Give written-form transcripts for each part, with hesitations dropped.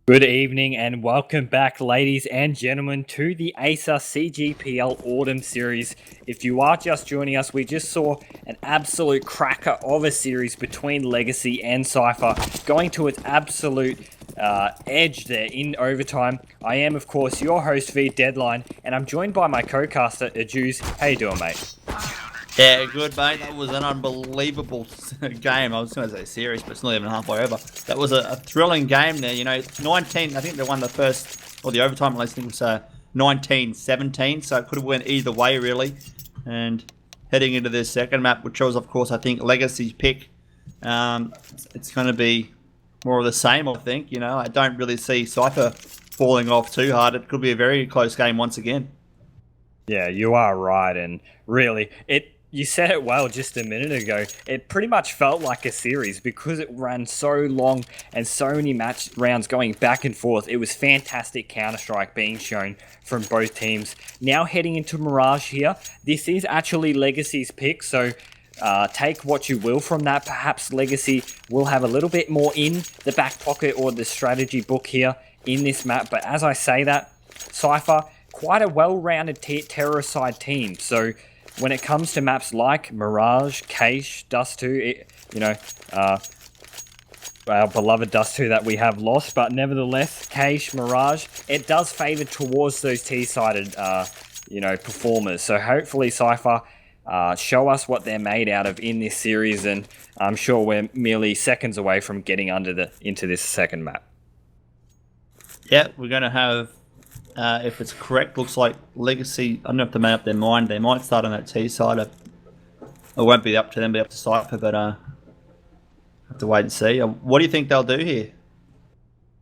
Good evening and welcome back, ladies and gentlemen, to the Acer CGPL Autumn Series. If you are just joining us, we just saw an absolute cracker of a series between Legacy and Cypher, going to its absolute edge there in overtime. I am, of course, your host, V Deadline, and I'm joined by my co-caster, Juice. How you doing, mate? Yeah, good, mate. That was an unbelievable game. I was going to say series, but it's not even halfway over. That was a thrilling game there. You know, 19, I think they won the first, or the overtime, at least I think it was 19-17, so it could have went either way, really. And heading into this second map, which was, of course, I think Legacy's pick, it's going to be more of the same, I think. You know, I don't really see Cypher falling off too hard. It could be a very close game once again. Yeah, you are right, and really, you said it well just a minute ago. It pretty much felt like a series because it ran so long and so many match rounds going back and forth. It was fantastic Counter-Strike being shown from both teams. Now heading into Mirage here, this is actually Legacy's pick, so take what you will from that. Perhaps Legacy will have a little bit more in the back pocket or the strategy book here in this map, but as I say that, Cypher, quite a well-rounded terrorist side team, so when it comes to maps like Mirage, Cache, Dust 2, our beloved Dust 2 that we have lost, but nevertheless, Cache, Mirage, it does favour towards those T-sided, performers. So hopefully Cypher show us what they're made out of in this series, and I'm sure we're merely seconds away from getting into this second map. Yeah, we're going to have... if it's correct, looks like Legacy, I don't know if they made up their mind. They might start on that T side. It won't be up to them, be up to Cypher, but have to wait and see. What do you think they'll do here?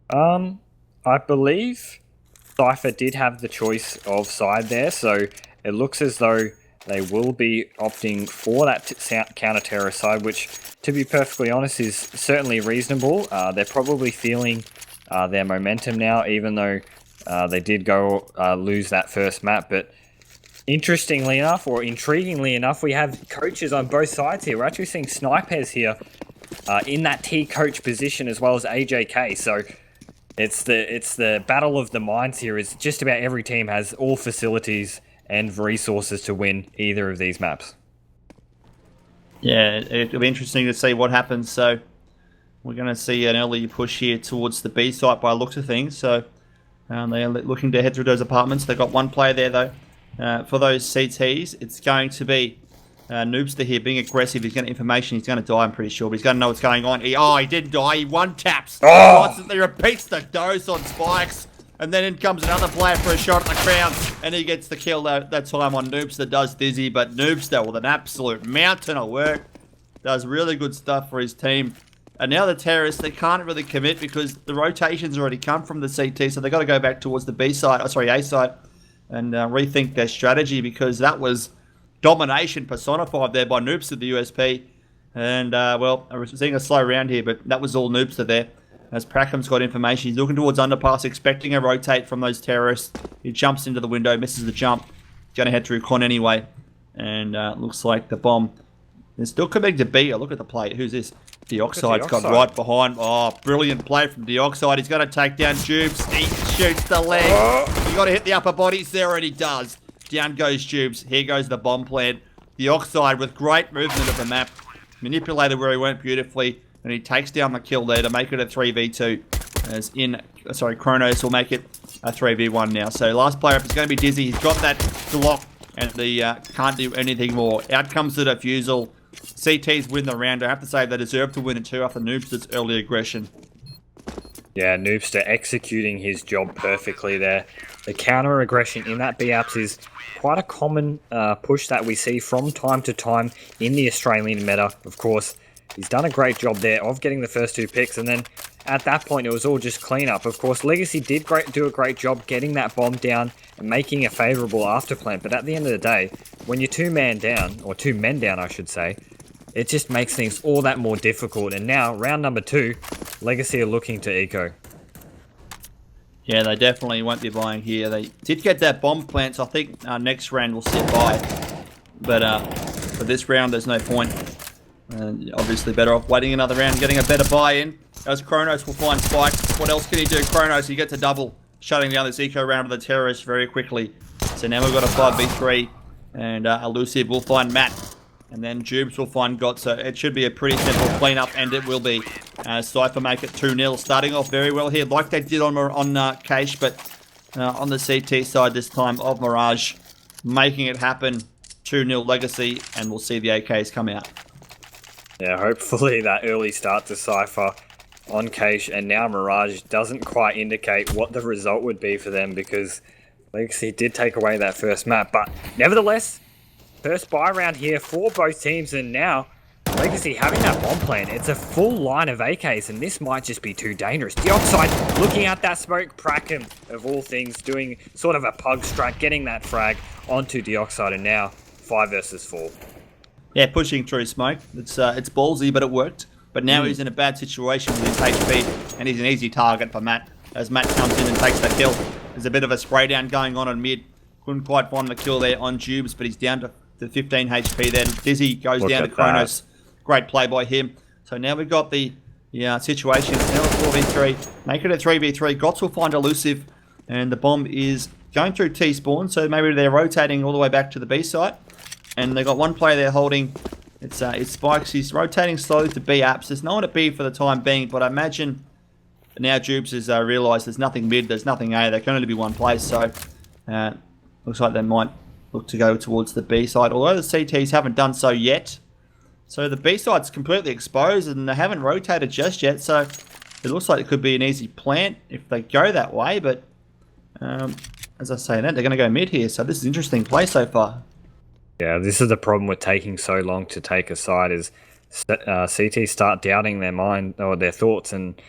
I believe Cypher did have the choice of side there, so it looks as though they will be opting for that counter-terrorist side, which, to be perfectly honest, is certainly reasonable. They're probably feeling their momentum now, even though they did go lose that first map, but interestingly enough, or intriguingly enough, we have coaches on both sides here. We're actually seeing snipers here in that T coach position as well as AJK. So it's the battle of the minds here. Is just about every team has all facilities and resources to win either of these maps. Yeah, it'll be interesting to see what happens. So we're going to see an early push here towards the B site by the looks of things. So they are looking to head through those apartments. They've got one player there, though. For those CTs, it's going to be Noobster here being aggressive. He's getting information. He's going to die, I'm pretty sure. But he's going to know what's going on. He didn't die. He one-taps. Constantly repeats the dose on spikes. And then in comes another player for a shot at the crown. And he gets the kill that time on Noobster. Does dizzy. But Noobster, with an absolute mountain of work, does really good stuff for his team. And now the terrorists, they can't really commit because the rotations already come from the CT, so they've got to go back towards the A side, and rethink their strategy, because that was domination personified there by Noobster, the USP. And, I was seeing a slow round here, but that was all Noobster there. As Prackham's got information, he's looking towards underpass, expecting a rotate from those terrorists. He jumps into the window, misses the jump. He's going to head through con anyway. And looks like the bomb is still coming to B. Look at the play. Who's this? Dioxide's got right behind. Oh, brilliant play from Dioxide. He's going to take down Jubes. He shoots the leg. You got to hit the upper bodies there, and he does. Down goes Jubes. Here goes the bomb plant. Dioxide with great movement of the map. Manipulated where he went beautifully, and he takes down the kill there to make it a 3v2. Kronos will make it a 3v1 now. So last player up is going to be Dizzy. He's got that Glock, and the can't do anything more. Out comes the defusal. CTs win the round. I have to say they deserve to win it too after Noobster's early aggression. Yeah, Noobster executing his job perfectly there. The counter aggression in that B-Apps is quite a common push that we see from time to time in the Australian meta. Of course, he's done a great job there of getting the first two picks, and then at that point it was all just cleanup. Of course, Legacy did do a great job getting that bomb down and making a favourable afterplant, but at the end of the day, when you're two men down, I should say, it just makes things all that more difficult. And now, round number 2, Legacy are looking to eco. Yeah, they definitely won't be buying here. They did get that bomb plant, so I think next round will sit by. But for this round, there's no point. Obviously better off waiting another round, getting a better buy-in. As Kronos will find Spike. What else can he do? Kronos, he gets a double, shutting down this eco round of the terrorists very quickly. So now we've got a 5v3, and Elusive will find Matt, and then Jubes will find God. So it should be a pretty simple cleanup, and it will be. Cypher make it 2-0, starting off very well here, like they did on Cache, but on the CT side this time of Mirage, making it happen. 2-0 Legacy, and we'll see the AKs come out. Yeah, hopefully that early start to Cypher on Cache and now Mirage doesn't quite indicate what the result would be for them, because Legacy did take away that first map. But nevertheless, first buy round here for both teams, and now Legacy having that bomb plan. It's a full line of AKs, and this might just be too dangerous. Deoxide looking at that smoke. Prackham, of all things, doing sort of a pug strat, getting that frag onto Deoxide, and now 5 versus 4. Yeah, pushing through smoke. It's ballsy, but it worked. But now he's in a bad situation with his HP, and he's an easy target for Matt. As Matt comes in and takes the kill, there's a bit of a spray down going on mid. Couldn't quite find the kill there on Jubes, but he's down to 15 HP then. Dizzy goes down to Kronos. Great play by him. So now we've got the situation. Now it's 4v3. Make it a 3v3. Gots will find Elusive, and the bomb is going through T-spawn, so maybe they're rotating all the way back to the B site. And they've got one player there holding, it's Spikes. He's rotating slowly to B apps. There's no one at B for the time being, but I imagine now Jubes has realised there's nothing mid, there's nothing A. There can only be one place, so looks like they might look to go towards the B side, although the CTs haven't done so yet. So the B side's completely exposed, and they haven't rotated just yet, so it looks like it could be an easy plant if they go that way, but as I say that, they're going to go mid here, so this is an interesting play so far. Yeah, this is the problem with taking so long to take a side, is CT start doubting their mind or their thoughts, and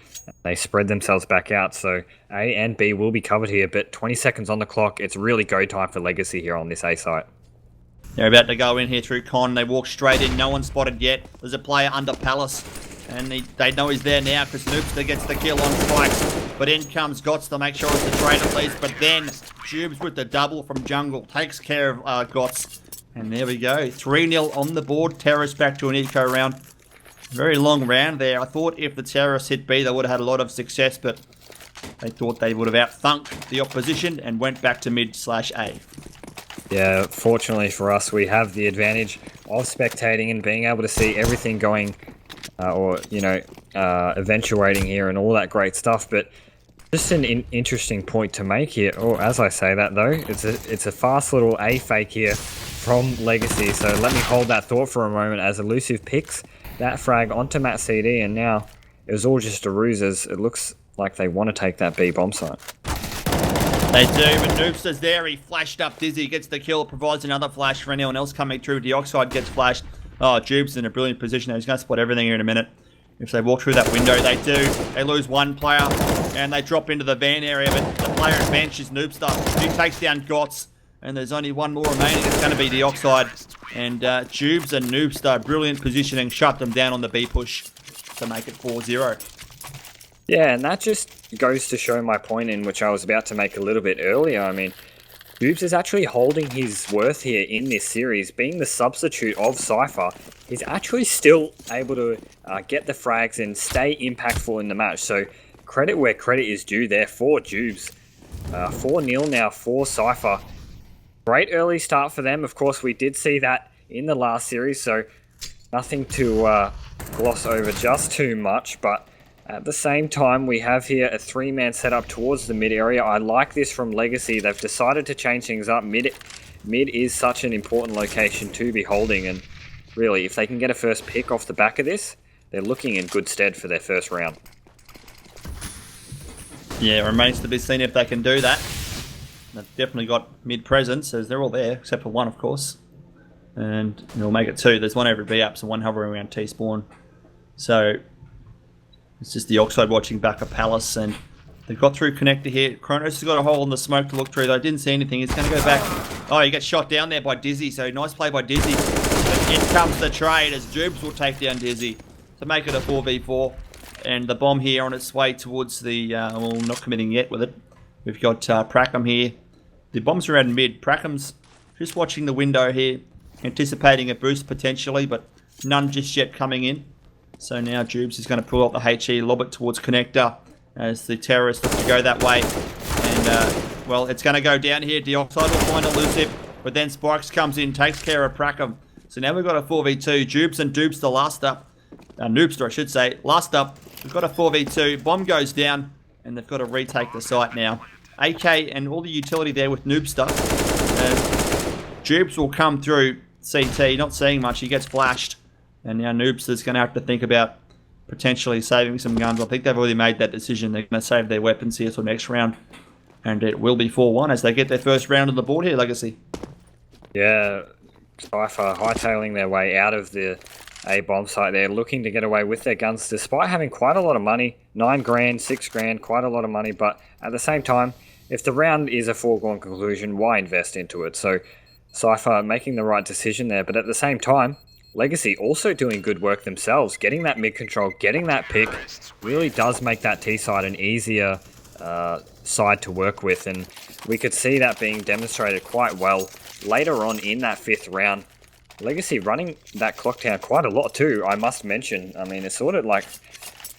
they spread themselves back out. So A and B will be covered here, but 20 seconds on the clock. It's really go time for Legacy here on this A site. They're about to go in here through Con. They walk straight in. No one's spotted yet. There's a player under Palace, and they know he's there now because Noobster gets the kill on Spikes. But in comes Gots to make sure it's a trade at least. But then Jubes with the double from Jungle takes care of Gots. And there we go. 3-0 on the board. Terrorists back to an eco round. Very long round there. I thought if the Terrorists hit B, they would have had a lot of success, but they thought they would have out-thunked the opposition and went back to mid/A. Yeah, fortunately for us, we have the advantage of spectating and being able to see everything going, eventuating here and all that great stuff. But just an interesting point to make here. Oh, as I say that though, it's a fast little A fake here from Legacy. So let me hold that thought for a moment as Elusive picks that frag onto Matt CD, and now it was all just a ruse, as it looks like they want to take that B bomb site. They do, but Noobster's there. He flashed up Dizzy, gets the kill, provides another flash for anyone else coming through. Deoxide gets flashed. Oh, Jubes in a brilliant position. He's going to spot everything here in a minute. If they walk through that window, they do. They lose one player, and they drop into the van area, but the player at bench is Noobster. He takes down Gots, and there's only one more remaining. It's going to be Deoxide. And Jubes and Noobster, brilliant positioning, shut them down on the B push to make it 4-0. Yeah, and that just goes to show my point in which I was about to make a little bit earlier. I mean, Jubes is actually holding his worth here in this series. Being the substitute of Cypher, he's actually still able to get the frags and stay impactful in the match. So credit where credit is due there for Jubes. 4-0 now for Cypher. Great early start for them. Of course, we did see that in the last series, so nothing to gloss over just too much, but at the same time, we have here a 3-man setup towards the mid area. I like this from Legacy. They've decided to change things up. Mid is such an important location to be holding, and really, if they can get a first pick off the back of this, they're looking in good stead for their first round. Yeah, it remains to be seen if they can do that. They've definitely got mid presence, as they're all there, except for one, of course. And they'll make it 2. There's one over B apps and one hovering around T spawn. So it's just the Oxide watching back of Palace, and they've got through connector here. Kronos has got a hole in the smoke to look through, though. I didn't see anything. He's going to go back. Oh, he gets shot down there by Dizzy, so nice play by Dizzy. But in comes the trade, as Jubes will take down Dizzy to make it a 4v4. And the bomb here on its way towards the... well, not committing yet with it. We've got Prackham here. The bomb's around mid. Prackham's just watching the window here, anticipating a boost potentially, but none just yet coming in. So now Jubes is going to pull out the HE, lob it towards connector, as the terrorists look to go that way. And, well, it's going to go down here. Dioxide will find Elusive, but then Spikes comes in, takes care of Prackham. So now we've got a 4v2. Jubes and Dupes last up. Noobster, I should say. Last up, we've got a 4v2. Bomb goes down, and they've got to retake the site now. AK and all the utility there with Noobster. Jubes will come through CT, not seeing much. He gets flashed. And now Noobster's going to have to think about potentially saving some guns. I think they've already made that decision. They're going to save their weapons here till next round. And it will be 4-1 as they get their first round on the board here, Legacy. Yeah, Cypher hightailing their way out of the A bomb site there, looking to get away with their guns despite having quite a lot of money. 9 grand, 6 grand, quite a lot of money. But at the same time, if the round is a foregone conclusion, why invest into it? So Cypher making the right decision there. But at the same time, Legacy also doing good work themselves. Getting that mid control, getting that pick really does make that T side an easier side to work with. And we could see that being demonstrated quite well later on in that 5th round. Legacy running that clock down quite a lot too, I must mention. I mean, it's sort of like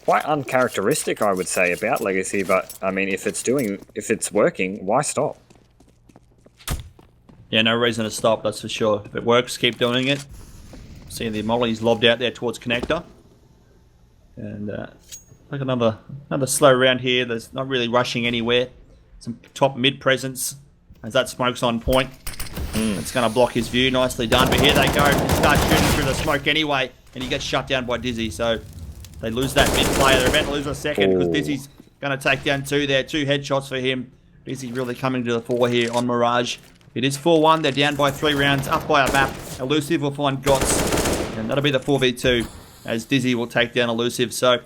quite uncharacteristic, I would say, about Legacy. But I mean, if it's working, why stop? Yeah, no reason to stop, that's for sure. If it works, keep doing it. See the molly's lobbed out there towards connector. And like another slow round here. There's not really rushing anywhere. Some top mid presence as that smoke's on point. It's going to block his view. Nicely done. But here they go. He starts shooting through the smoke anyway. And he gets shut down by Dizzy. So they lose that mid player. They're about to lose a second because Dizzy's going to take down 2 there. 2 headshots for him. Dizzy really coming to the fore here on Mirage. It is 4-1. They're down by 3 rounds. Up by a map. Elusive will find Gots. And that'll be the 4v2 as Dizzy will take down Elusive. So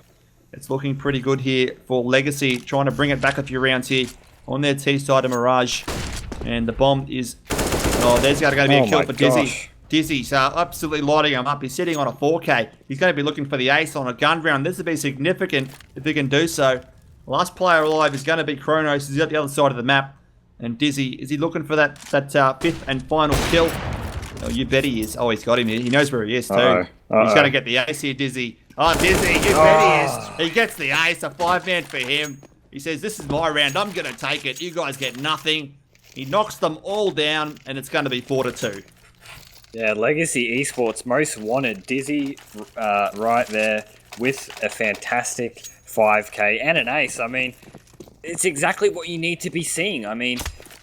it's looking pretty good here for Legacy. Trying to bring it back a few rounds here on their T side of Mirage. And the bomb is... Oh, there's going to be a kill for Dizzy. Dizzy's absolutely lighting him up. He's sitting on a 4K. He's going to be looking for the ace on a gun round. This would be significant if he can do so. Last player alive is going to be Kronos. He's at the other side of the map. And Dizzy, is he looking for that 5th and final kill? Oh, you bet he is. Oh, he's got him here. He knows where he is too. He's going to get the ace here, Dizzy. Oh, Dizzy, you bet he is. He gets the ace. A 5-man for him. He says, this is my round. I'm going to take it. You guys get nothing. He knocks them all down, and it's going to be 4-2. Yeah, Legacy Esports most wanted. Dizzy right there with a fantastic 5k and an ace. I mean, it's exactly what you need to be seeing. I mean,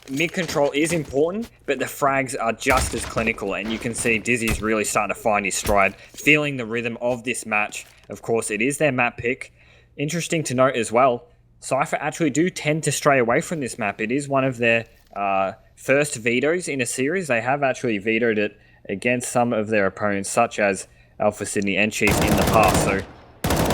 mid control is important, but the frags are just as clinical, and you can see Dizzy's really starting to find his stride, feeling the rhythm of this match. Of course, it is their map pick. Interesting to note as well, Cypher actually do tend to stray away from this map. It is one of their first vetoes in a series. They have actually vetoed it against some of their opponents, such as Alpha Sydney and Chief in the past. So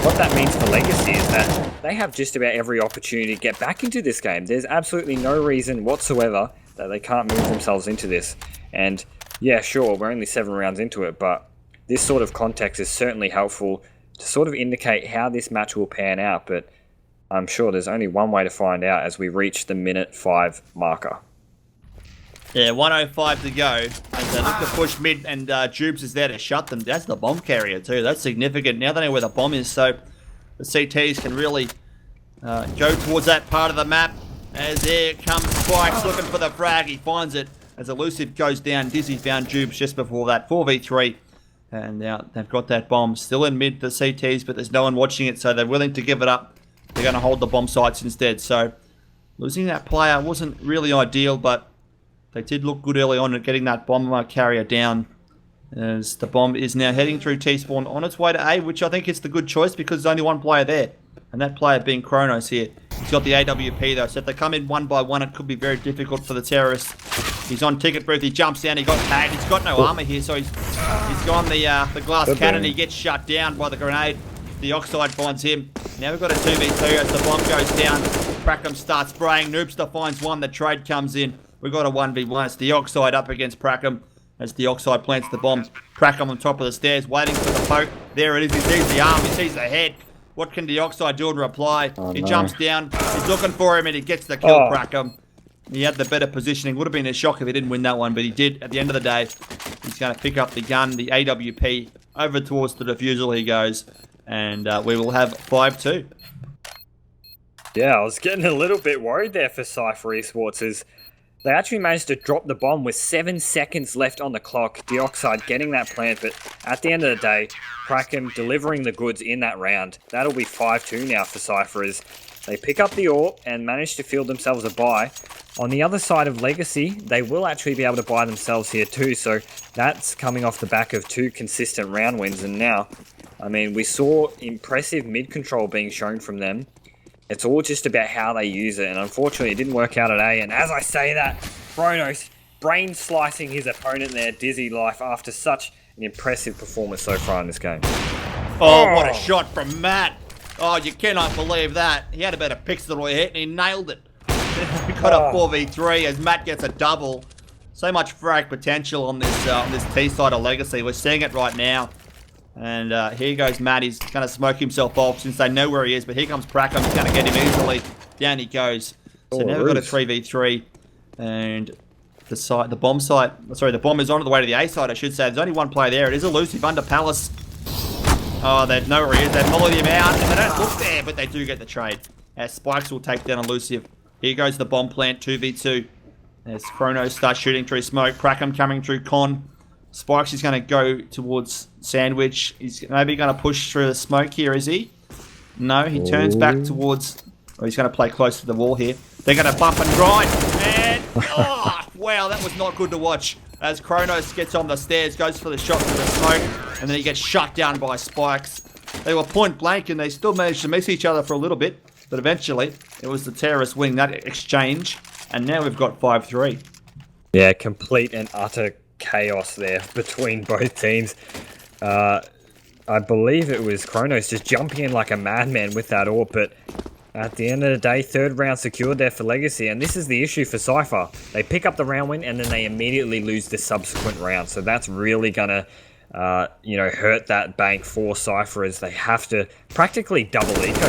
what that means for Legacy is that they have just about every opportunity to get back into this game. There's absolutely no reason whatsoever that they can't move themselves into this. And yeah, sure, we're only 7 rounds into it, but this sort of context is certainly helpful to sort of indicate how this match will pan out. But I'm sure there's only one way to find out as we reach the minute 5 marker. Yeah, 1:05 to go. As they look to push mid, and Jubes is there to shut them. That's the bomb carrier too. That's significant. Now they know where the bomb is, so the CTs can really go towards that part of the map. As there comes Spikes looking for the frag. He finds it as Elusive goes down. Dizzy found Jubes just before that. 4v3. And now they've got that bomb still in mid, the CTs, but there's no one watching it, so they're willing to give it up. They're going to hold the bomb sites instead. So losing that player wasn't really ideal, but they did look good early on at getting that bomb carrier down. As the bomb is now heading through T-spawn on its way to A, which I think is the good choice because there's only one player there. And that player being Kronos here. He's got the AWP though, so if they come in one by one, it could be very difficult for the terrorists. He's on ticket booth, he jumps down, he got tagged. He's got no armor here, so he's gone the glass cannon. He gets shut down by the grenade. The Oxide finds him. Now we've got a 2v2 as the bomb goes down. Prackham starts spraying. Noobster finds one. The trade comes in. We've got a 1v1. It's the Oxide up against Prackham as the Oxide plants the bomb. Prackham on top of the stairs waiting for the poke. There it is. He sees the arm. He sees the head. What can the Oxide do in reply? He jumps down. He's looking for him and he gets the kill, Prackham. He had the better positioning. Would have been a shock if he didn't win that one, but he did. At the end of the day, he's going to pick up the gun, the AWP. Over towards the defusal he goes. And we will have 5-2. Yeah, I was getting a little bit worried there for Cypher Esports as they actually managed to drop the bomb with 7 seconds left on the clock. Dioxide getting that plant, but at the end of the day, Kraken delivering the goods in that round. That'll be 5-2 now for Cypher as they pick up the AWP and manage to field themselves a buy. On the other side of Legacy, they will actually be able to buy themselves here too, so that's coming off the back of 2 consistent round wins. And now, I mean, we saw impressive mid-control being shown from them. It's all just about how they use it, and unfortunately it didn't work out at A. And as I say that, Chronos brain slicing his opponent there, Dizzy Life, after such an impressive performance so far in this game. Oh, what a shot from Matt. Oh, you cannot believe that. He had about a pixel hit and he nailed it. We got a 4v3 as Matt gets a double. So much frag potential on this T side of Legacy. We're seeing it right now. And here goes Matt. He's going to smoke himself off since they know where he is. But here comes Prackham. He's going to get him easily. Down he goes. So now we've got a 3v3. And the bomb site. Sorry, the bomb is on the way to the A side, I should say. There's only one player there. It is elusive under Palace. Oh, they know where he is. They follow him out. And they don't look there, but they do get the trade. As Spikes will take down elusive. Here goes the bomb plant. 2v2. As Chronos starts shooting through smoke. Prackham coming through con. Spikes is going to go towards Sandwich. He's maybe going to push through the smoke here, is he? No, he turns back towards... Oh, he's going to play close to the wall here. They're going to bump and grind. And... Oh, wow, that was not good to watch. As Chronos gets on the stairs, goes for the shot to the smoke, and then he gets shut down by Spikes. They were point blank, and they still managed to miss each other for a little bit. But eventually, it was the terrorists winning that exchange. And now we've got 5-3. Yeah, complete and utter chaos there between both teams. I believe it was Chronos just jumping in like a madman with that AWP, but at the end of the day, third round secured there for Legacy, and this is the issue for Cypher. They pick up the round win, and then they immediately lose the subsequent round, so that's really gonna hurt that bank for Cypher as they have to practically double eco,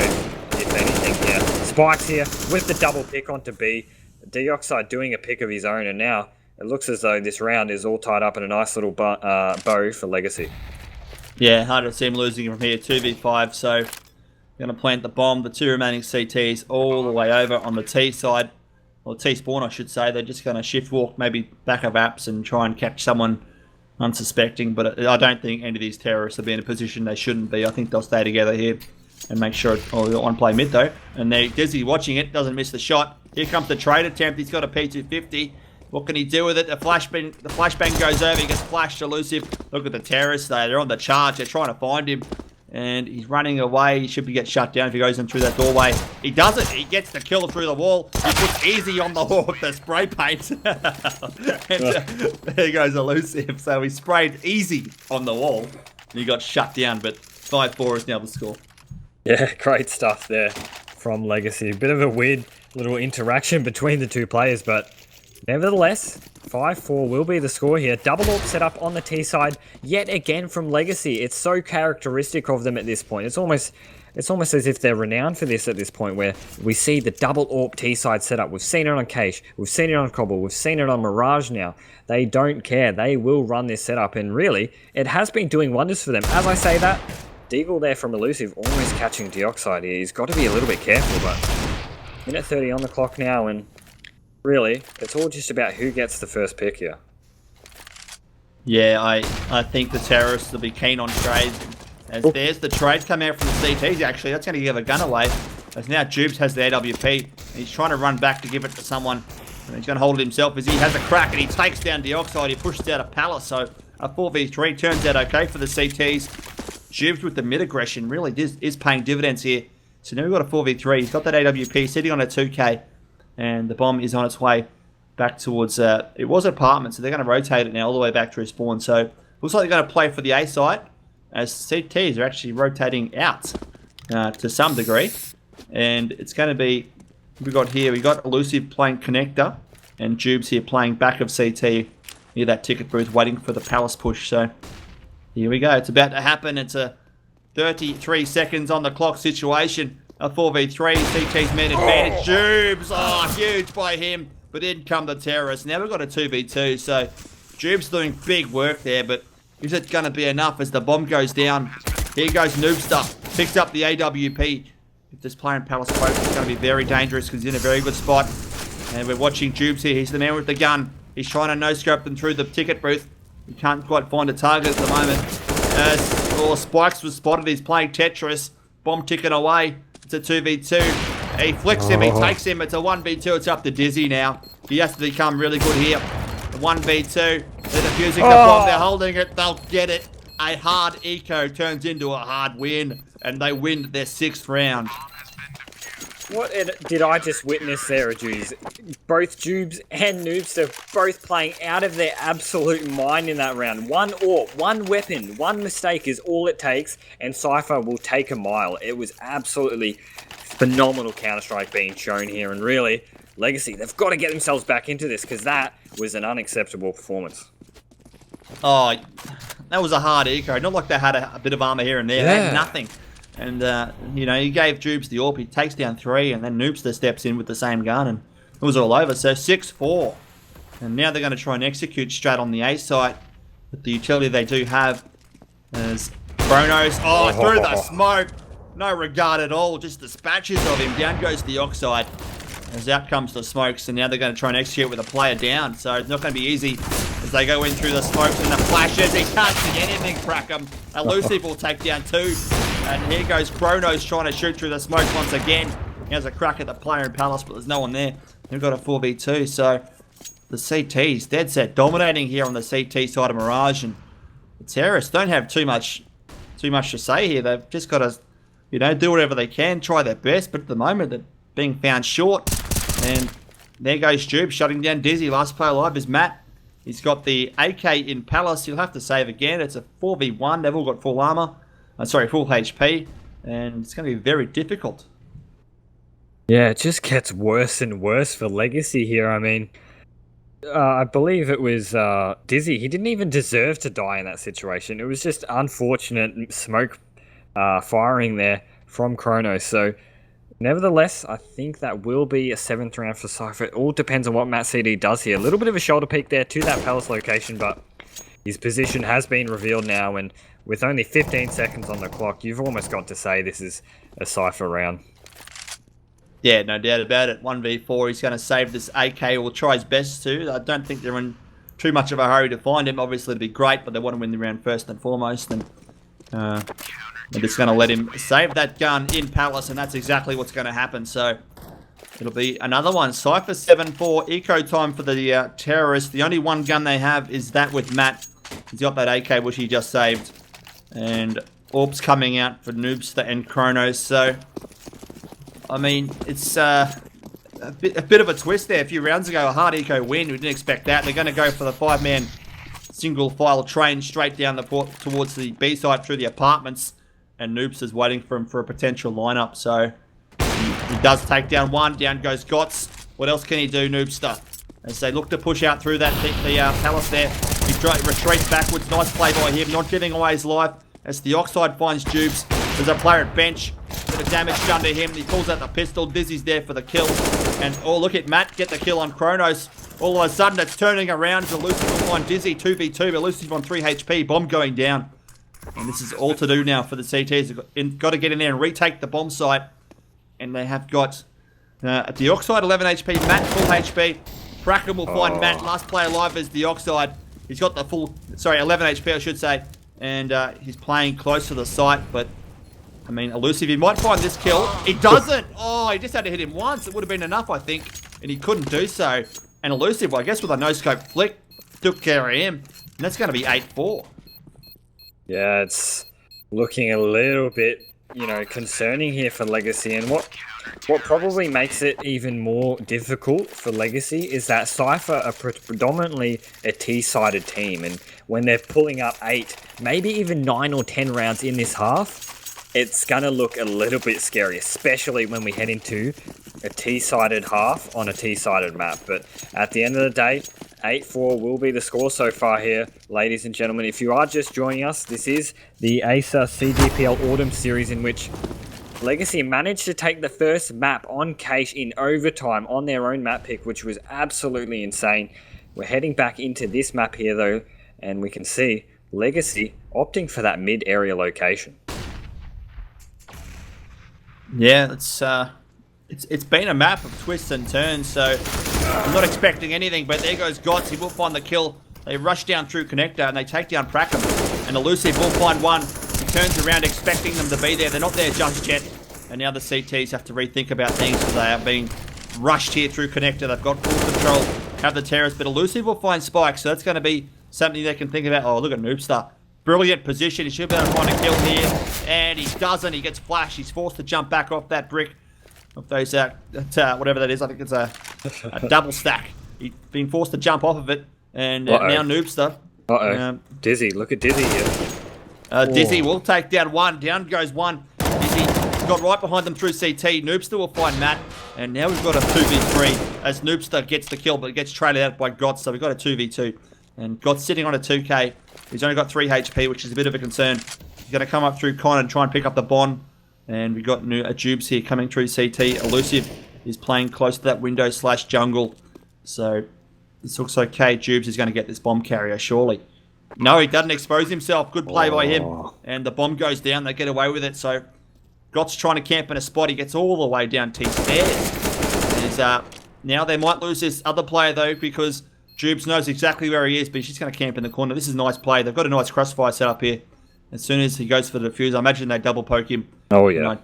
if anything. Yeah, Spikes here with the double pick onto B. Dioxide doing a pick of his own, and now it looks as though this round is all tied up in a nice little bow for Legacy. Yeah, hard to see him losing from here. 2v5, so going to plant the bomb. The 2 remaining CTs all the way over on the T side. Or T spawn, I should say. They're just going to shift walk, maybe back of apps and try and catch someone unsuspecting. But I don't think any of these terrorists will be in a position they shouldn't be. I think they'll stay together here and make sure... Oh, we got one play mid, though. And Dizzy watching it, doesn't miss the shot. Here comes the trade attempt. He's got a P250. What can he do with it? The flashbang goes over. He gets flashed elusive. Look at the terrorists there. They're on the charge. They're trying to find him. And he's running away. He should get shut down if he goes in through that doorway. He does it. He gets the kill through the wall. He puts easy on the wall with the spray paint. And, there goes elusive. So he sprayed easy on the wall. And he got shut down. But 5-4 is now the score. Yeah, great stuff there from Legacy. A bit of a weird little interaction between the two players, but nevertheless, 5-4 will be the score here. Double AWP set up on the T side yet again from Legacy. It's so characteristic of them at this point. It's almost as if they're renowned for this at this point, where we see the double AWP T side setup. We've seen it on Cache, we've seen it on Cobble, we've seen it on Mirage now. They don't care. They will run this setup, and really, it has been doing wonders for them. As I say that, Deagle there from Elusive almost catching Dioxide here. He's got to be a little bit careful, but minute 30 on the clock now, and really, it's all just about who gets the first pick here. Yeah, I think the terrorists will be keen on trades. As there's the trades come out from the CTs, actually. That's going to give a gun away. As now Jubes has the AWP. And he's trying to run back to give it to someone. And he's going to hold it himself as he has a crack and he takes down Dioxide. He pushes out a Palace. So a 4v3 turns out okay for the CTs. Jubes with the mid aggression really is paying dividends here. So now we've got a 4v3. He's got that AWP sitting on a 2k. And the bomb is on its way back towards... it was an apartment, so they're going to rotate it now all the way back to respawn. So looks like they're going to play for the A side, as CTs are actually rotating out to some degree. And it's going to be... we got Elusive playing connector, and Jubes here playing back of CT near that ticket booth waiting for the Palace push. So here we go. It's about to happen. It's a 33 seconds on the clock situation. A 4v3, CT's man advantage. Jubes, oh, huge by him. But in come the terrorists. Now we've got a 2v2, so Jubes doing big work there, but is it going to be enough as the bomb goes down? Here goes Noobster, picks up the AWP. if this player in Palace Quote is going to be very dangerous because he's in a very good spot. And we're watching Jubes here. He's the man with the gun. He's trying to no-scope them through the ticket booth. He can't quite find a target at the moment. Spikes was spotted. He's playing Tetris. Bomb ticking away. It's a 2v2. He flicks him. He takes him. It's a 1v2. It's up to Dizzy now. He has to become really good here. The 1v2. They're defusing the bomb. They're holding it. They'll get it. A hard eco turns into a hard win. And they win their 6th round. What did I just witness there, Juice? Both Jubes and Noobster both playing out of their absolute mind in that round. One AWP, one weapon, one mistake is all it takes, and Cypher will take a mile. It was absolutely phenomenal Counter-Strike being shown here, and really, Legacy, they've got to get themselves back into this, because that was an unacceptable performance. Oh, that was a hard eco. Not like they had a bit of armor here and there. They had nothing. And, you know, he gave Jubes the AWP. He takes down 3, and then Noobster steps in with the same gun, and it was all over. So 6-4. And now they're going to try and execute strat on the A site. But the utility they do have is Chronos. Oh, through the smoke. No regard at all. Just dispatches of him. Down goes the Oxide. As out comes the smokes, and now they're going to try and execute with a player down. So it's not going to be easy as they go in through the smokes and the flashes. He can't see anything, Crackham. Elusive will take down 2. And here goes Chronos trying to shoot through the smoke once again. He has a crack at the player in Palace, but there's no one there. They've got a 4v2, so the CT's dead set dominating here on the CT side of Mirage. And the terrorists don't have too much to say here. They've just got to, you know, do whatever they can, try their best. But at the moment, they're being found short. And there goes Jube shutting down Dizzy. Last player alive is Matt. He's got the AK in Palace. He'll have to save again. It's a 4v1. They've all got full armor. Full HP. And it's going to be very difficult. Yeah, it just gets worse and worse for Legacy here. I mean, I believe it was Dizzy. He didn't even deserve to die in that situation. It was just unfortunate smoke firing there from Chronos. So, nevertheless, I think that will be a 7th round for Cypher. It all depends on what Matt CD does here. A little bit of a shoulder peek there to that Palace location, but his position has been revealed now, and with only 15 seconds on the clock, you've almost got to say this is a Cypher round. Yeah, no doubt about it. 1v4, he's going to save this AK, or try his best to. I don't think they're in too much of a hurry to find him. Obviously, it'd be great, but they want to win the round first and foremost. And they're just going to let him save that gun in Palace, and that's exactly what's going to happen. So it'll be another one. Cypher 7-4, eco time for the terrorists. The only one gun they have is that with Matt. He's got that AK, which he just saved. And AWP's coming out for Noobster and Chronos. So, I mean, it's a bit of a twist there. A few rounds ago, a hard eco win. We didn't expect that. They're going to go for the 5-man single file train straight down the port towards the B side through the apartments. And Noobster's waiting for him for a potential lineup. So, he does take down 1. Down goes Gotts. What else can he do, Noobster? As they look to push out through that the Palace there. He retreats backwards. Nice play by him. Not giving away his life. As the Oxide finds Jubes. There's a player at bench. Bit of damage done to him. He pulls out the pistol. Dizzy's there for the kill. And, oh, look at Matt get the kill on Chronos. All of a sudden, it's turning around. Elusive will find Dizzy. 2v2. Elusive on 3 HP. Bomb going down. And this is all to do now for the CTs. They've got to get in there and retake the bomb site. And they have got the Oxide 11 HP. Matt full HP. Bracken will find Matt. Last player alive is the Oxide. He's got the full, 11 HP I should say. And he's playing close to the site, but I mean, Elusive, he might find this kill. He doesn't! Oh, he just had to hit him once. It would have been enough, I think. And he couldn't do so. And Elusive, well, I guess with a no-scope flick, took care of him. And that's going to be 8-4. Yeah, it's looking a little bit, concerning here for Legacy. And what probably makes it even more difficult for Legacy is that Cypher are predominantly a T-sided team. And when they're pulling up 8, maybe even 9 or 10 rounds in this half, it's going to look a little bit scary, especially when we head into a T-sided half on a T-sided map. But at the end of the day, 8-4 will be the score so far here, ladies and gentlemen. If you are just joining us, this is the Acer CGPL Autumn Series, in which Legacy managed to take the first map on Cache in overtime on their own map pick, which was absolutely insane. We're heading back into this map here, though, and we can see Legacy opting for that mid-area location. Yeah, it's been a map of twists and turns, so I'm not expecting anything, but there goes Gots. He will find the kill. They rush down through Connector, and they take down Prackham. And Elusive will find one. He turns around expecting them to be there. They're not there just yet. And now the CTs have to rethink about things, because they are being rushed here through Connector. They've got full control, have the terrorists, but Elusive will find Spike, so that's going to be something they can think about. Oh, look at Noobstar. Brilliant position. He should be able to find a kill here, and he doesn't. He gets flashed. He's forced to jump back off that brick. Of those, whatever that is, I think it's a double stack. He's been forced to jump off of it, and now Noobster. Dizzy, look at Dizzy here. Dizzy will take down one. Down goes one. Dizzy got right behind them through CT. Noobster will find Matt, and now we've got a 2v3 as Noobster gets the kill, but gets traded out by Gots, so we've got a 2v2. And Gots sitting on a 2k. He's only got 3 HP, which is a bit of a concern. He's going to come up through Con and try and pick up the Bond. And we've got a Jubes here coming through CT. Elusive is playing close to that window / jungle. So this looks okay. Jubes is going to get this bomb carrier, surely. No, he doesn't expose himself. Good play by him. And the bomb goes down. They get away with it. So Gott's trying to camp in a spot. He gets all the way down T stairs. Now they might lose this other player, though, because Jubes knows exactly where he is, but he's just going to camp in the corner. This is a nice play. They've got a nice crossfire set up here. As soon as he goes for the defuse, I imagine they double poke him. Oh, yeah. And I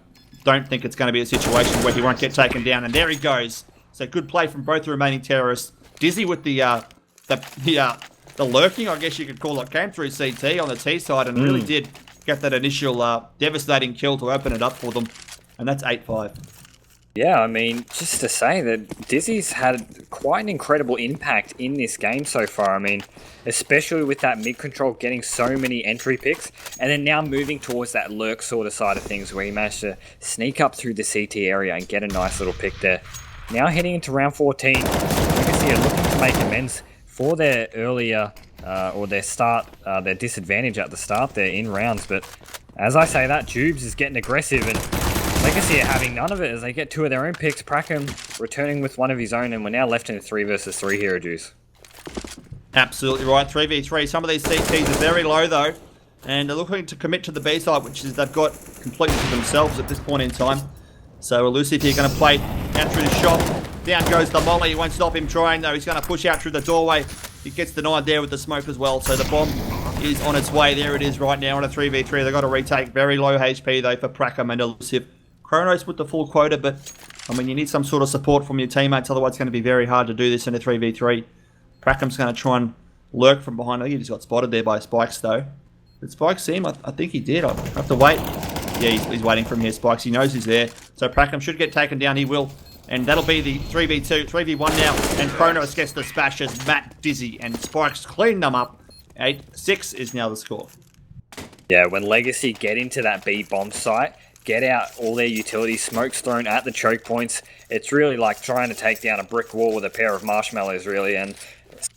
don't think it's going to be a situation where he won't get taken down. And there he goes. So good play from both the remaining terrorists. Dizzy with the lurking, I guess you could call it, came through CT on the T side and really did get that initial devastating kill to open it up for them. And that's 8-5. Yeah, I mean, just to say that Dizzy's had quite an incredible impact in this game so far. I mean, especially with that mid-control getting so many entry picks, and then now moving towards that lurk sort of side of things where he managed to sneak up through the CT area and get a nice little pick there. Now heading into round 14, Legacy are looking to make amends for their earlier, or their start, their disadvantage at the start there in rounds. But as I say that, Jubes is getting aggressive, and Legacy are having none of it as they get 2 of their own picks. Prackham returning with 1 of his own, and we're now left in a 3 versus 3 here, Juice. Absolutely right, 3v3. Some of these CTs are very low, though, and they're looking to commit to the B side, which is they've got completely to themselves at this point in time. So Elusive here going to play out through the shop. Down goes the molly. He won't stop him trying, though. He's going to push out through the doorway. He gets denied there with the smoke as well, so the bomb is on its way. There it is right now on a 3v3. They've got to retake. Very low HP, though, for Prackham and Elusive. Kronos with the full quota, but I mean, you need some sort of support from your teammates, otherwise it's going to be very hard to do this in a 3v3. Prackham's going to try and lurk from behind. I think he just got spotted there by Spikes, though. Did Spikes see him? I think he did. I have to wait. Yeah, he's waiting from here, Spikes. He knows he's there. So Prackham should get taken down. He will. And that'll be the 3v2, 3v1 now. And Kronos gets the spashes. Matt, Dizzy, and Spikes clean them up. 8-6 is now the score. Yeah, when Legacy get into that B bomb site, get out all their utility, smokes thrown at the choke points. It's really like trying to take down a brick wall with a pair of marshmallows, really, and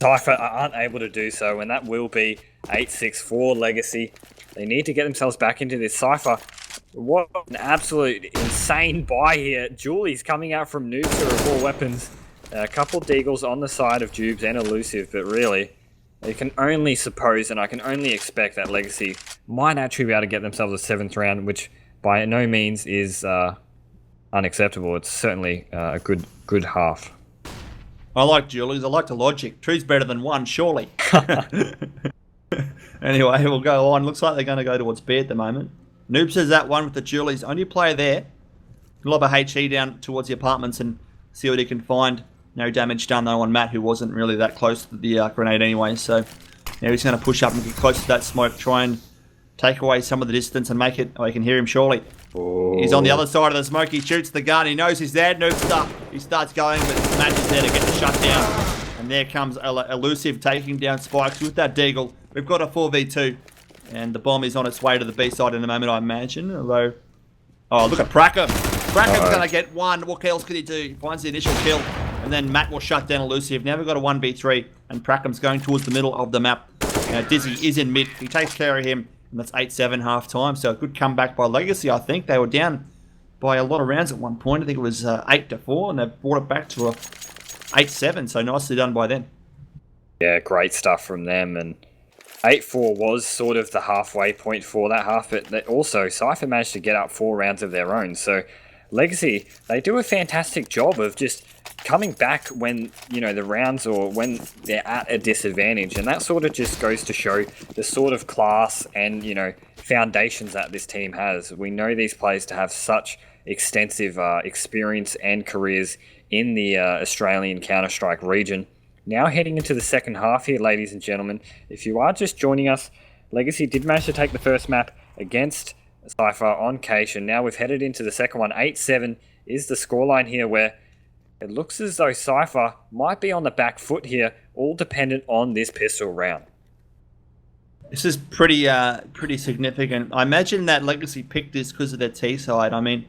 Cypher aren't able to do so, and that will be 8-6 for Legacy. They need to get themselves back into this. Cypher, what an absolute insane buy here. Julie's coming out from Noobster of all weapons. A couple deagles on the side of Jubes and Elusive, but really, they can only suppose, and I can only expect that Legacy might actually be able to get themselves a 7th round, which by no means is unacceptable. It's certainly a good half. I like Julie's. I like the logic. Two's better than 1, surely. Anyway, we'll go on. Looks like they're going to go towards B at the moment. Noob says that one with the Julie's. Only player there. Lob a HE down towards the apartments and see what he can find. No damage done, though, on Matt, who wasn't really that close to the grenade anyway. So now he's going to push up and get close to that smoke, try and take away some of the distance and make it. Oh, you can hear him surely. Oh. He's on the other side of the smoke. He shoots the gun. He knows he's there. Noobster. He starts going, but Matt is there to get the shutdown. And there comes Elusive taking down Spikes with that deagle. We've got a 4v2. And the bomb is on its way to the B side in a moment, I imagine. Although, oh, look at Prackham. Prackham's going to get 1. What else could he do? He finds the initial kill. And then Matt will shut down Elusive. Now we've got a 1v3. And Prackham's going towards the middle of the map. Dizzy is in mid. He takes care of him. And that's 8-7 half time. So a good comeback by Legacy, I think. They were down by a lot of rounds at one point. I think it was 8-4. And they've brought it back to a 8-7. So nicely done by them. Yeah, great stuff from them. And 8-4 was sort of the halfway point for that half. But also, Cypher managed to get up 4 rounds of their own. So Legacy, they do a fantastic job of just coming back when, the rounds or when they're at a disadvantage. And that sort of just goes to show the sort of class and, foundations that this team has. We know these players to have such extensive experience and careers in the Australian Counter-Strike region. Now heading into the second half here, ladies and gentlemen, if you are just joining us, Legacy did manage to take the first map against Cypher on Cache, and now we've headed into the second one. 8-7 is the scoreline here, where it looks as though Cypher might be on the back foot here, all dependent on this pistol round. This is pretty significant. I imagine that Legacy picked this because of their T side. I mean,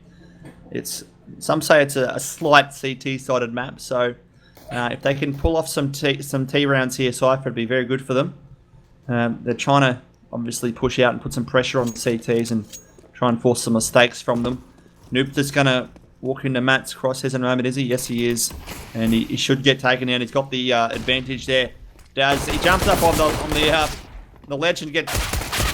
some say it's a slight CT sided map, so if they can pull off some T rounds here, Cypher would be very good for them. They're trying to obviously push out and put some pressure on the CTs and try and force some mistakes from them. Noop's going to walk into Matt's crosshairs in a moment, is he? Yes, he is. And he should get taken down. He's got the advantage there. He jumps up on the ledge and gets...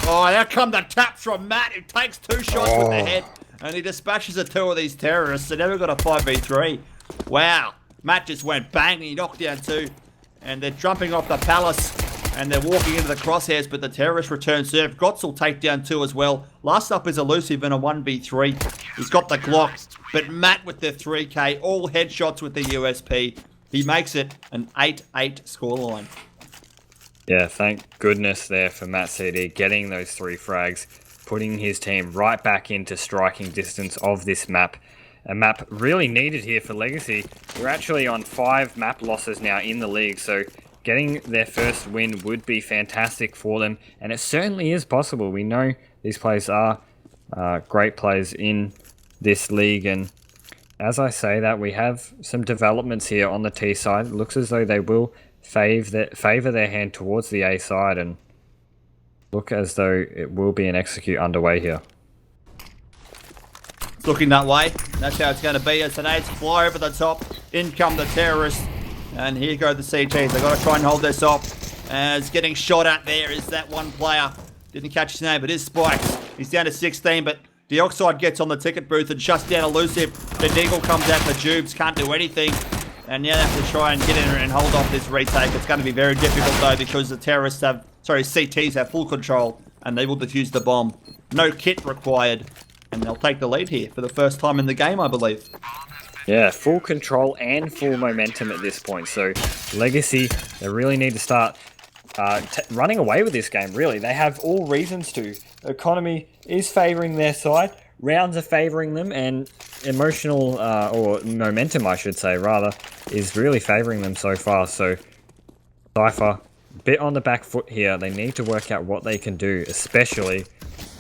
Oh, out come the taps from Matt, who takes 2 shots with the head. And he dispatches the 2 of these terrorists. They never got a 5v3. Wow. Matt just went bang and he knocked down 2. And they're jumping off the palace. And they're walking into the crosshairs, but the terrorist return serve. Grotz will take down 2 as well. Last up is Elusive in a 1v3. He's got the Glock, but Matt with the 3K, all headshots with the USP. He makes it an 8-8 scoreline. Yeah, thank goodness there for Matt CD, getting those 3 frags, putting his team right back into striking distance of this map. A map really needed here for Legacy. We're actually on 5 map losses now in the league, so getting their first win would be fantastic for them, and it certainly is possible. We know these players are great players in this league, and as I say that, we have some developments here on the T side. It looks as though they will favour their hand towards the A side, and look as though it will be an execute underway here. It's looking that way. That's how it's going to be as the nades fly over the top. In come the terrorists. And here go the CTs. They've got to try and hold this off. As getting shot at there is that one player. Didn't catch his name, but his Spikes. He's down to 16, but Dioxide gets on the ticket booth and shuts down Elusive. The Deagle comes out for Jubes, can't do anything. And now they have to try and get in and hold off this retake. It's going to be very difficult though, because the terrorists have, CTs have full control and they will defuse the bomb. No kit required. And they'll take the lead here for the first time in the game, I believe. Yeah, full control and full momentum at this point. So Legacy, they really need to start running away with this game, really. They have all reasons to. Economy is favouring their side. Rounds are favouring them. And emotional, or momentum, I should say, rather, is really favouring them so far. So Cypher, a bit on the back foot here. They need to work out what they can do, especially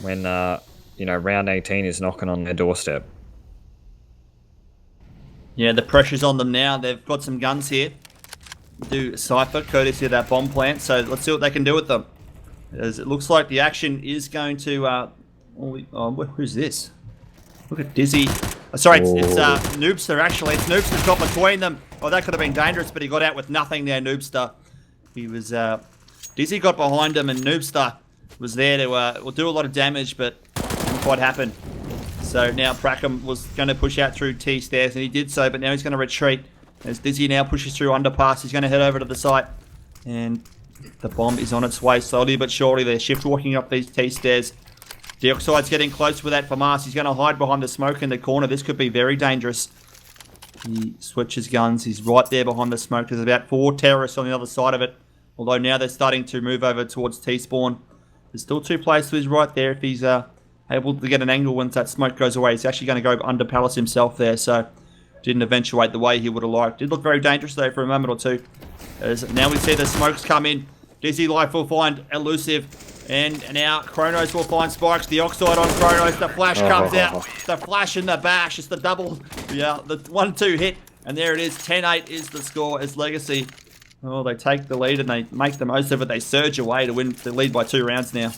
when, round 18 is knocking on their doorstep. Yeah, the pressure's on them now. They've got some guns here. Do Cypher, courtesy of that bomb plant. So let's see what they can do with them. As it looks like the action is going to... who's this? Look at Dizzy. Oh, sorry, it's Noobster, actually. It's Noobster's got between them. Oh, that could have been dangerous, but he got out with nothing there, Noobster. He was... Dizzy got behind him, and Noobster was there to do a lot of damage, but didn't quite happen. So now Brackham was going to push out through T stairs, and he did so, but now he's going to retreat. As Dizzy now pushes through underpass, he's going to head over to the site. And the bomb is on its way slowly but surely. They're shift walking up these T stairs. Dioxide's getting close with that from Mars. He's going to hide behind the smoke in the corner. This could be very dangerous. He switches guns. He's right there behind the smoke. There's about 4 terrorists on the other side of it. Although now they're starting to move over towards T-spawn. There's still 2 players to his right there. If he's able to get an angle once that smoke goes away, he's actually going to go under Palace himself there. So didn't eventuate the way he would have liked. Did look very dangerous though for a moment or two. As now we see the smokes come in. Dizzy Life will find Elusive. And now Kronos will find Spikes. The Oxide on Kronos. The flash comes out. The flash and the bash. It's the double. Yeah, the 1-2 hit. And there it is. 10-8 is the score as Legacy. Oh, they take the lead and they make the most of it. They surge away to win the lead by 2 rounds now.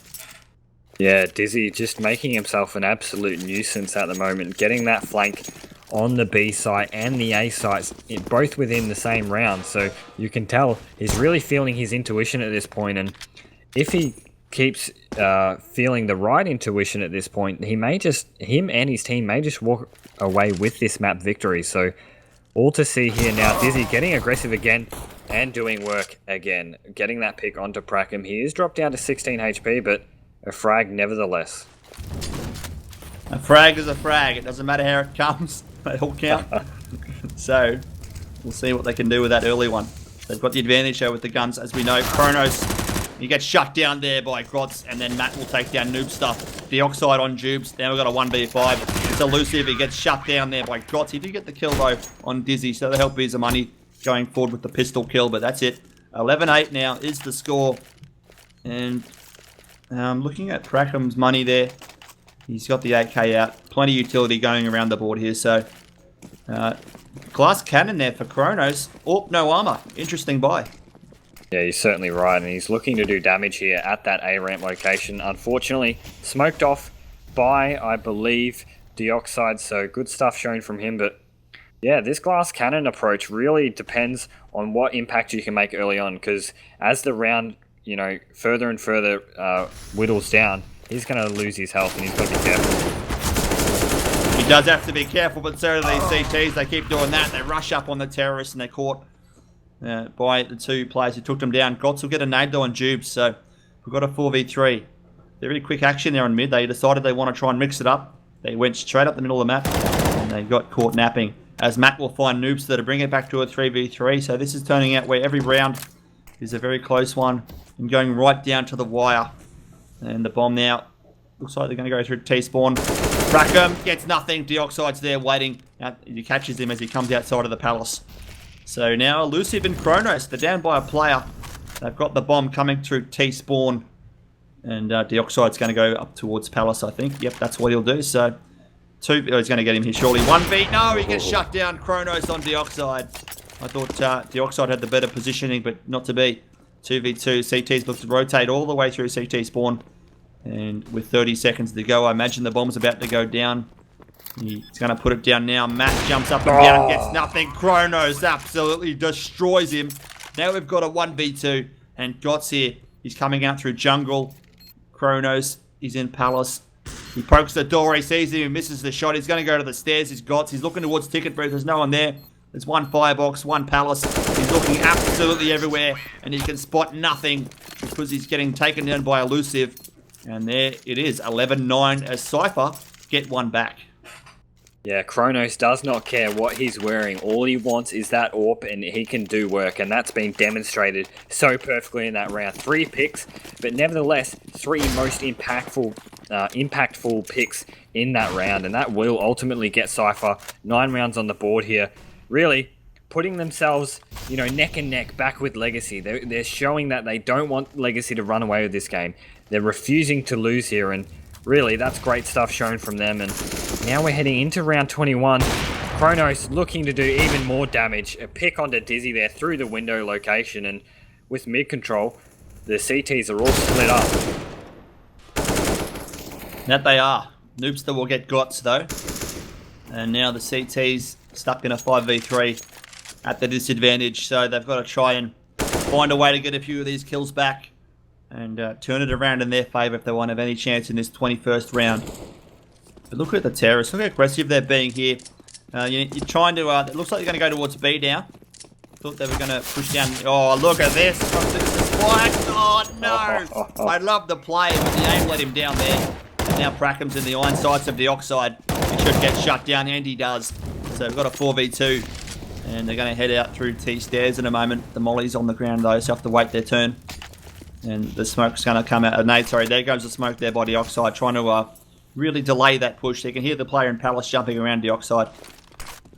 Yeah, Dizzy just making himself an absolute nuisance at the moment. Getting that flank on the B site and the A sites, both within the same round. So you can tell he's really feeling his intuition at this point. And if he keeps feeling the right intuition at this point, he may just, him and his team may just walk away with this map victory. So all to see here now. Dizzy getting aggressive again and doing work again. Getting that pick onto Prackham. He is dropped down to 16 HP, but a frag nevertheless. A frag is a frag. It doesn't matter how it comes. They all count. So we'll see what they can do with that early one. They've got the advantage here with the guns, as we know. Kronos, he gets shut down there by Grotz, and then Matt will take down Noob Stuff. Dioxide on Jubes. Now we've got a 1v5. It's elusive. He gets shut down there by Grotz. He did get the kill, though, on Dizzy, so that'll help his money going forward with the pistol kill, but that's it. 11-8 now is the score. And looking at Prackham's money there, he's got the 8k out. Plenty of utility going around the board here, so... glass cannon there for Kronos. Oh, no armor. Interesting buy. Yeah, he's certainly right, and he's looking to do damage here at that A ramp location. Unfortunately, smoked off by, I believe, Dioxide, so good stuff shown from him, but yeah, this glass cannon approach really depends on what impact you can make early on, because as the round, you know, further and further whittles down, he's going to lose his health, and he's got to be careful. He does have to be careful, but so do these CTs. They keep doing that. They rush up on the terrorists, and they're caught by the two players who took them down. Grotz will get a nade though on Jubes, so we've got a 4v3. They're really quick action there on mid. They decided they want to try and mix it up. They went straight up the middle of the map, and they got caught napping. As Matt will find noobs that are bringing it back to a 3v3. So this is turning out where every round is a very close one, and going right down to the wire. And the bomb now looks like they're going to go through T-spawn. Rackham gets nothing. Dioxide's there waiting. He catches him as he comes outside of the palace. So now Elusive and Kronos, they're down by a player. They've got the bomb coming through T-spawn. And Dioxide's going to go up towards palace, I think. Yep, that's what he'll do. So he's going to get him here surely. 1v. No, he gets shut down. Kronos on Dioxide. I thought Dioxide had the better positioning, but not to be. 2v2. CT's look to rotate all the way through CT spawn. And with 30 seconds to go, I imagine the bomb's about to go down. He's going to put it down now. Matt jumps up and down, gets nothing. Kronos absolutely destroys him. Now we've got a 1v2. And Gotts here. He's coming out through jungle. Kronos, he's in palace. He pokes the door, he sees him, he misses the shot. He's going to go to the stairs, he's Gotts. He's looking towards ticket booth, there's no one there. There's one firebox, one palace. He's looking absolutely everywhere, and he can spot nothing because he's getting taken down by Elusive. And there it is, 11-9 as Cypher get one back. Yeah, Kronos does not care what he's wearing. All he wants is that AWP, and he can do work, and that's been demonstrated so perfectly in that round. 3 picks, but nevertheless, 3 most impactful picks in that round, and that will ultimately get Cypher 9 rounds on the board here. Really putting themselves, you know, neck and neck back with Legacy. They're showing that they don't want Legacy to run away with this game. They're refusing to lose here, and really, that's great stuff shown from them. And now we're heading into round 21. Kronos looking to do even more damage. A pick onto Dizzy there through the window location, and with mid control, the CTs are all split up. That they are. Noobster will get Gotts though. And now the CT's stuck in a 5v3 at the disadvantage, so they've got to try and find a way to get a few of these kills back and turn it around in their favour if they want to have any chance in this 21st round. But look at the terrorists. Look how aggressive they're being here. You're trying to... it looks like they're going to go towards B now. Thought they were going to push down... Oh, look at this. Oh, no. I love the play, but the aim let him down there. And now Prackham's in the iron sights of Dioxide. He should get shut down, and he does. So we've got a 4v2. And they're going to head out through T stairs in a moment. The molly's on the ground, though, so have to wait their turn. And the smoke's going to come out. Nate, sorry, there goes the smoke there by Dioxide, trying to really delay that push. You can hear the player in Palace jumping around Dioxide.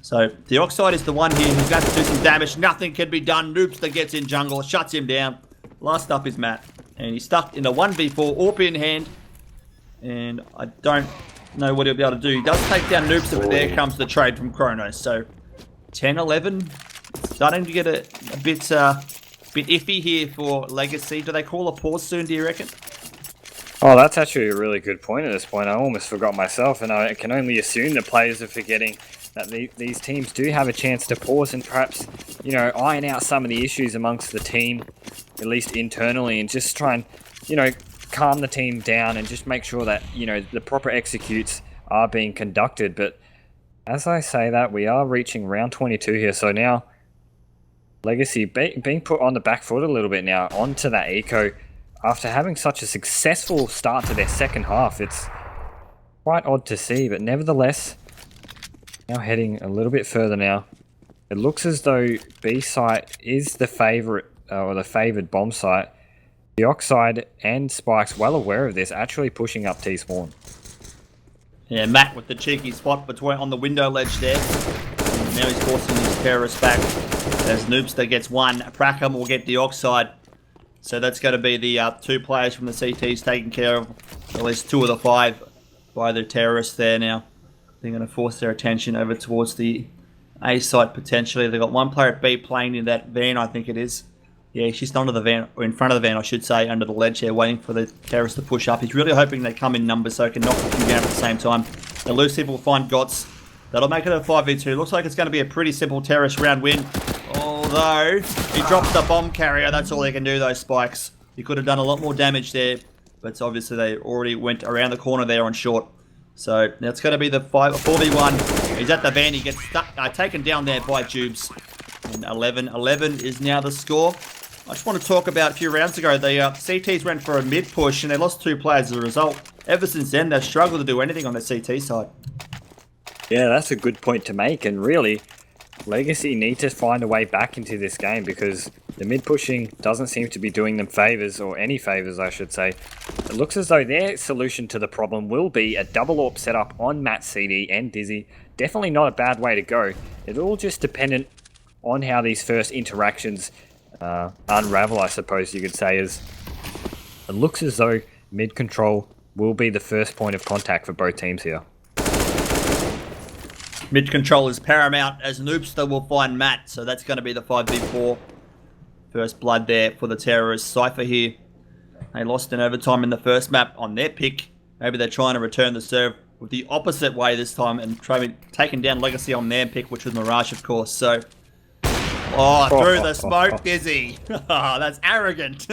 So Dioxide is the one here who's going to do some damage. Nothing can be done. Noobster gets in jungle, shuts him down. Last up is Matt. And he's stuck in a 1v4, AWP in hand. And I don't know what he'll be able to do. He does take down Noobster, but there comes the trade from Kronos. So 10-11. Starting to get a bit iffy here for Legacy. Do they call a pause soon, do you reckon? Oh, that's actually a really good point at this point. I almost forgot myself, and I can only assume the players are forgetting that these teams do have a chance to pause and perhaps, you know, iron out some of the issues amongst the team, at least internally, and just try and, you know, calm the team down and just make sure that, you know, the proper executes are being conducted. But As I say that, we are reaching round 22 here, so now Legacy being put on the back foot a little bit now onto that eco. After having such a successful start to their second half, it's quite odd to see, but nevertheless, now heading a little bit further now. It looks as though B site is the favourite, or the favoured bomb site. The Oxide and Spike's well aware of this, actually pushing up T-spawn. Yeah, Matt with the cheeky spot between on the window ledge there. And now he's forcing his terrorists back. As Noobster gets one, Prackham will get the Oxide. So that's going to be the two players from the CTs taken care of. At least 2 of the 5 by the terrorists there now. They're going to force their attention over towards the A site potentially. They've got one player at B playing in that van, I think it is. Yeah, she's under the van, or in front of the van, I should say, under the ledge here, waiting for the terrorists to push up. He's really hoping they come in numbers so he can knock a few down at the same time. Elusive will find Gots. That'll make it a 5v2. Looks like it's going to be a pretty simple terrorist round win. Although, he drops the bomb carrier. That's all they can do, those Spikes. He could have done a lot more damage there. But obviously, they already went around the corner there on short. So, now it's going to be the 4v1. He's at the van. He gets taken down there by Jubes. And 11-11 is now the score. I just want to talk about a few rounds ago. The CTs went for a mid push and they lost 2 players as a result. Ever since then, they've struggled to do anything on the CT side. Yeah, that's a good point to make, and really, Legacy need to find a way back into this game because the mid pushing doesn't seem to be doing them favours, or any favours I should say. It looks as though their solution to the problem will be a double AWP setup on Matt CD and Dizzy. Definitely not a bad way to go. It's all just dependent on how these first interactions unravel, I suppose you could say. Is it looks as though mid control will be the first point of contact for both teams here. Mid control is paramount as Noobster will find Matt, so that's going to be the 5v4. First blood there for the terrorists. Cypher here. They lost in overtime in the first map on their pick. Maybe they're trying to return the serve with the opposite way this time and taking down Legacy on their pick, which was Mirage, of course. So, through the smoke, Dizzy. That's arrogant.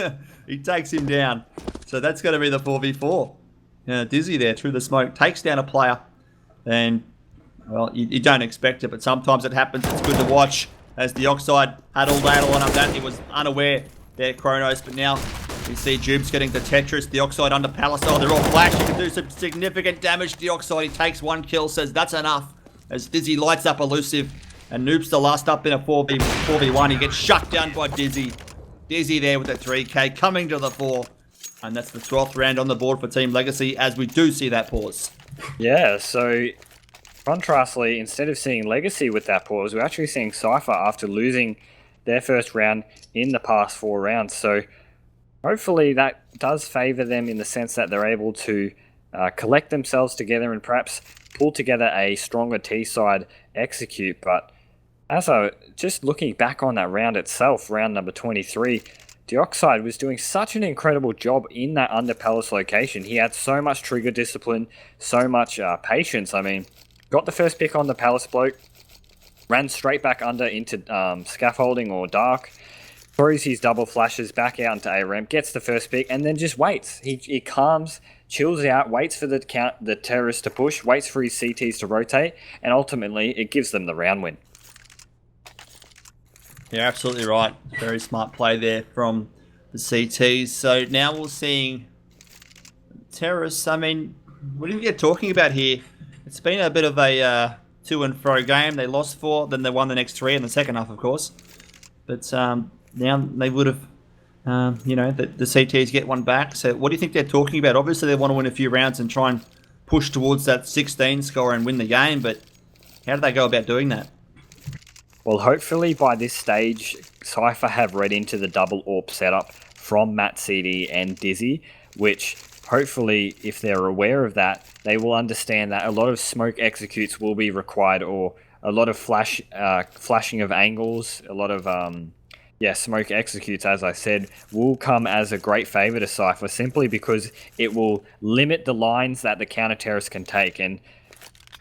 He takes him down. So that's going to be the 4v4. Yeah, Dizzy there through the smoke takes down a player. And, well, you don't expect it, but sometimes it happens. It's good to watch as the Oxide had all day to line up that. He was unaware there, Kronos, but now you see Jubes getting the Tetris, the Oxide under Palisade. They're all flash. He can do some significant damage to the Oxide. He takes 1 kill, says that's enough. As Dizzy lights up Elusive. And Noobster last up in a 4v1. He gets shut down by Dizzy. Dizzy there with the 3k coming to the 4. And that's the 12th round on the board for Team Legacy as we do see that pause. Yeah, so contrastly, instead of seeing Legacy with that pause, we're actually seeing Cypher after losing their first round in the past 4 rounds. So hopefully that does favour them in the sense that they're able to collect themselves together and perhaps pull together a stronger T-side execute. But as just looking back on that round itself, round number 23, Dioxide was doing such an incredible job in that under Palace location. He had so much trigger discipline, so much patience. I mean, got the first pick on the Palace bloke, ran straight back under into scaffolding or dark, throws his double flashes back out into A ramp, gets the first pick, and then just waits. He calms, chills out, waits for the terrorists to push, waits for his CTs to rotate, and ultimately it gives them the round win. You're absolutely right. Very smart play there from the CTs. So now we're seeing terrorists. I mean, what are you talking about here? It's been a bit of a to and fro game. They lost 4, then they won the next 3 in the second half, of course. But now they would have, the CTs get one back. So what do you think they're talking about? Obviously, they want to win a few rounds and try and push towards that 16 score and win the game. But how do they go about doing that? Well, hopefully by this stage, Cypher have read into the double AWP setup from Matt CD and Dizzy, which hopefully, if they're aware of that, they will understand that a lot of smoke executes will be required, or a lot of flashing of angles, a lot of smoke executes, as I said, will come as a great favour to Cypher, simply because it will limit the lines that the counter-terrorists can take, and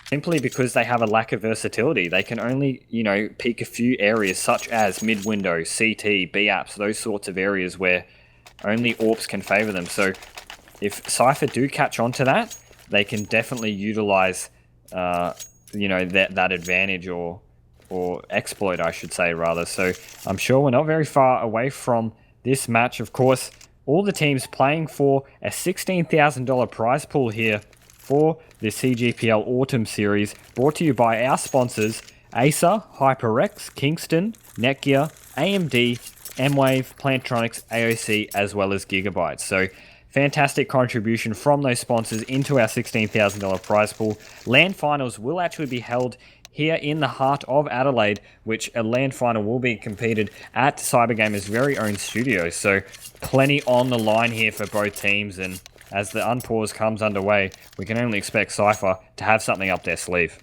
simply because they have a lack of versatility. They can only, peek a few areas such as mid-window, CT, B-apps, those sorts of areas where only AWPs can favour them. So if Cypher do catch on to that, they can definitely utilise you know, that advantage or exploit, I should say, rather. So I'm sure we're not very far away from this match. Of course, all the teams playing for a $16,000 prize pool here for the CGPL Autumn Series, brought to you by our sponsors, Acer, HyperX, Kingston, Netgear, AMD, Mwave, Plantronics, AOC, as well as Gigabyte. So fantastic contribution from those sponsors into our $16,000 prize pool. LAN finals will actually be held here in the heart of Adelaide, which a LAN final will be competed at CyberGamer's very own studio. So plenty on the line here for both teams, and as the unpause comes underway, we can only expect Cypher to have something up their sleeve.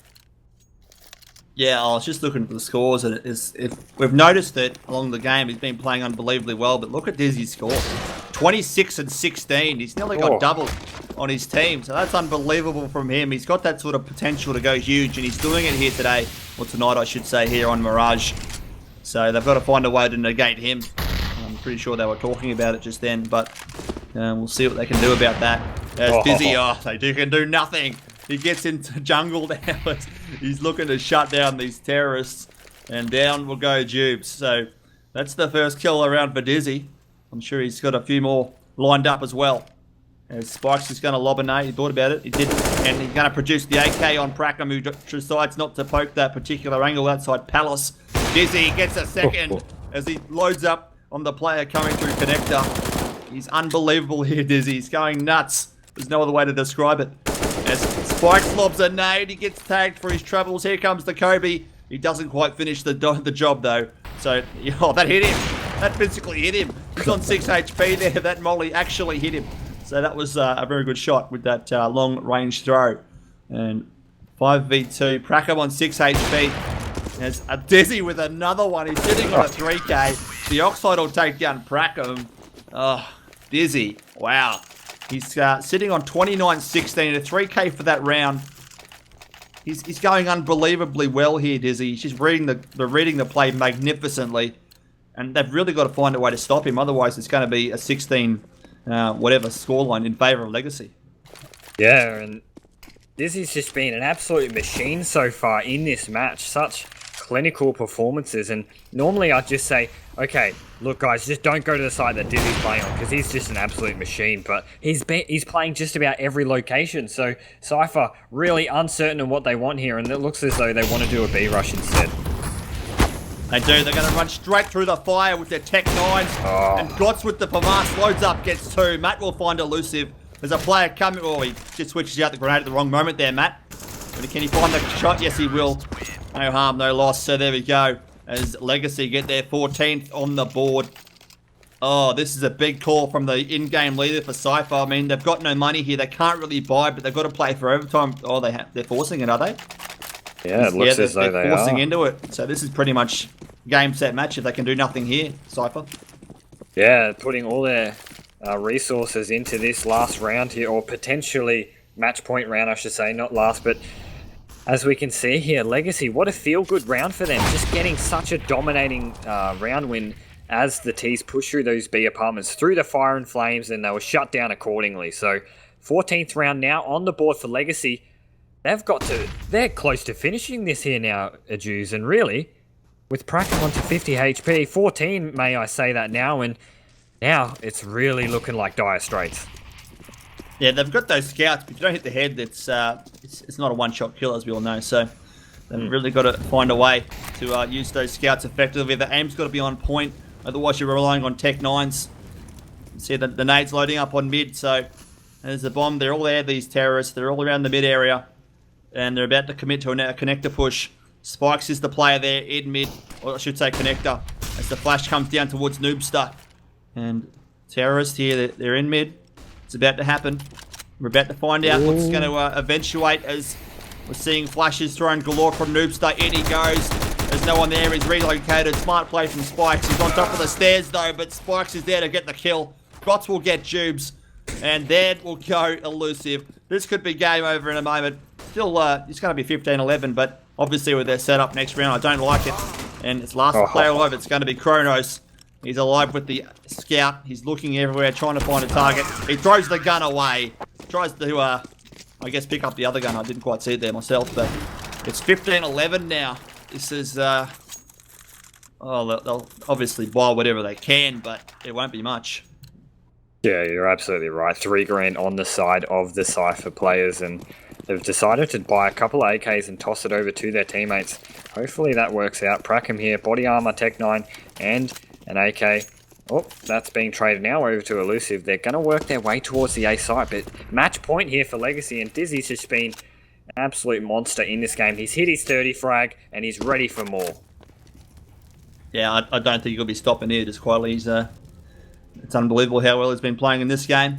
Yeah, I was just looking at the scores, and we've noticed that along the game he's been playing unbelievably well, but look at Dizzy's score. 26 and 16. He's nearly got double on his team, so that's unbelievable from him. He's got that sort of potential to go huge, and he's doing it here today, or tonight I should say, here on Mirage. So they've got to find a way to negate him. I'm pretty sure they were talking about it just then, but we'll see what they can do about that. There's Dizzy. They can do nothing. He gets into jungle now. He's looking to shut down these terrorists, and down will go Jubes. So that's the first kill around for Dizzy. I'm sure he's got a few more lined up as well. As Spikes is going to lob a nade. He thought about it. He did. And he's going to produce the AK on Prackham, who decides not to poke that particular angle outside Palace. Dizzy gets a second as he loads up on the player coming through connector. He's unbelievable here, Dizzy. He's going nuts. There's no other way to describe it. As Spikes lobs a nade, he gets tagged for his troubles. Here comes the Kobe. He doesn't quite finish the job, though. So, that hit him. That physically hit him. He's on 6 HP there. That molly actually hit him. So that was a very good shot with that long-range throw. And 5v2. Prackham on 6 HP. There's a Dizzy with another one. He's sitting on a 3k. The Oxide will take down Prackham. Oh, Dizzy. Wow. He's sitting on 29-16, a 3k for that round. He's going unbelievably well here, Dizzy. He's just reading the play magnificently. And they've really got to find a way to stop him. Otherwise, it's going to be a 16 whatever scoreline in favour of Legacy. Yeah, and Dizzy's just been an absolute machine so far in this match. Such clinical performances, and normally I'd just say, okay, look guys, just don't go to the side that Dizzy's playing on, because he's just an absolute machine, but he's playing just about every location, so Cypher really uncertain of what they want here, and it looks as though they want to do a B rush instead. They do. They're going to run straight through the fire with their Tech 9s, and Gots with the Pamas loads up, gets 2. Matt will find elusive. There's a player coming. Oh, he just switches out the grenade at the wrong moment there, Matt. But can he find the shot? Yes, he will. No harm, no loss. So there we go. As Legacy get their 14th on the board. Oh, this is a big call from the in-game leader for Cypher. I mean, they've got no money here. They can't really buy, but they've got to play for overtime. Oh, they're forcing it, are they? Yeah, it looks as though they're forcing into it. So this is pretty much game, set, match if they can do nothing here, Cypher. Yeah, putting all their resources into this last round here, or potentially match point round, I should say, not last, but as we can see here, Legacy, what a feel-good round for them. Just getting such a dominating round win as the T's push through those B apartments, through the fire and flames, and they were shut down accordingly. So 14th round now on the board for Legacy. They're close to finishing this here now, Jews, and really, with Prackham onto 50 HP, 14, may I say that now, and now it's really looking like dire straits. Yeah, they've got those scouts, but if you don't hit the head, it's not a one-shot kill, as we all know. So they've really got to find a way to use those scouts effectively. The aim's got to be on point, otherwise you're relying on Tech 9s. You see the nades loading up on mid, so there's a bomb. They're all there, these terrorists. They're all around the mid area, and they're about to commit to a connector push. Spikes is the player there in mid, or I should say connector, as the flash comes down towards Noobster. And terrorists here, they're in mid. It's about to happen. We're about to find out what's going to eventuate, as we're seeing flashes thrown galore from Noobster. In he goes. There's no one there. He's relocated. Smart play from Spikes. He's on top of the stairs, though, but Spikes is there to get the kill. Bots will get Jubes. And then will go elusive. This could be game over in a moment. Still, it's going to be 15-11, but obviously with their setup next round, I don't like it. And it's last player alive. It's going to be Kronos. He's alive with the scout. He's looking everywhere, trying to find a target. He throws the gun away. Tries to, I guess, pick up the other gun. I didn't quite see it there myself, but It's 15-11 now. This is, oh, they'll obviously buy whatever they can, but it won't be much. Yeah, you're absolutely right. $3,000 on the side of the Cypher players, and they've decided to buy a couple of AKs and toss it over to their teammates. Hopefully that works out. Prackham here, body armor, Tech 9, and an AK. Oh, that's being traded now over to Elusive. They're going to work their way towards the A site, but match point here for Legacy, and Dizzy's just been an absolute monster in this game. He's hit his 30 frag, and he's ready for more. Yeah, I don't think he'll be stopping here just quietly. It's unbelievable how well he's been playing in this game.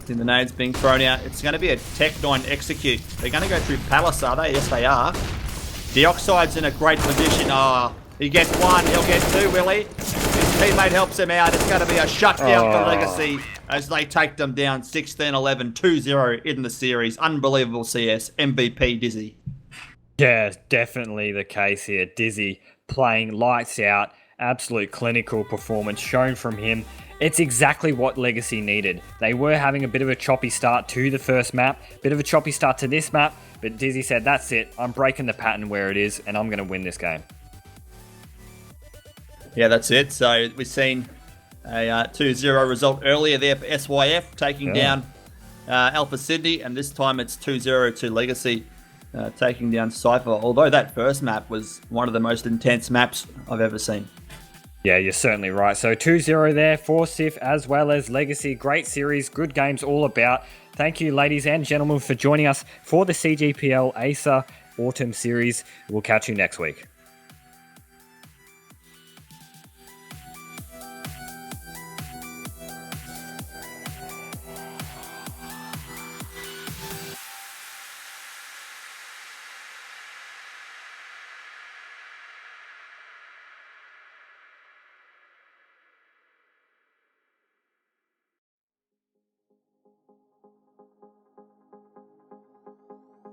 See the nades being thrown out. It's going to be a Tech 9 execute. They're going to go through Palace, are they? Yes, they are. Deoxide's in a great position. Oh, he gets one. He'll get two, will he? His teammate helps him out. It's going to be a shutdown for Legacy as they take them down 16-11, 2-0 in the series. Unbelievable CS. MVP Dizzy. Yeah, definitely the case here. Dizzy playing lights out. Absolute clinical performance shown from him. It's exactly what Legacy needed. They were having a bit of a choppy start to the first map, bit of a choppy start to this map, but Dizzy said, that's it, I'm breaking the pattern where it is, and I'm going to win this game. Yeah, that's it. So we've seen a 2-0 result earlier there for SYF, taking down Alpha Sydney, and this time it's 2-0 to Legacy, taking down Cypher, although that first map was one of the most intense maps I've ever seen. Yeah, you're certainly right. So 2-0 there for Sif as well as Legacy. Great series, good games all about. Thank you, ladies and gentlemen, for joining us for the CGPL Acer Autumn Series. We'll catch you next week.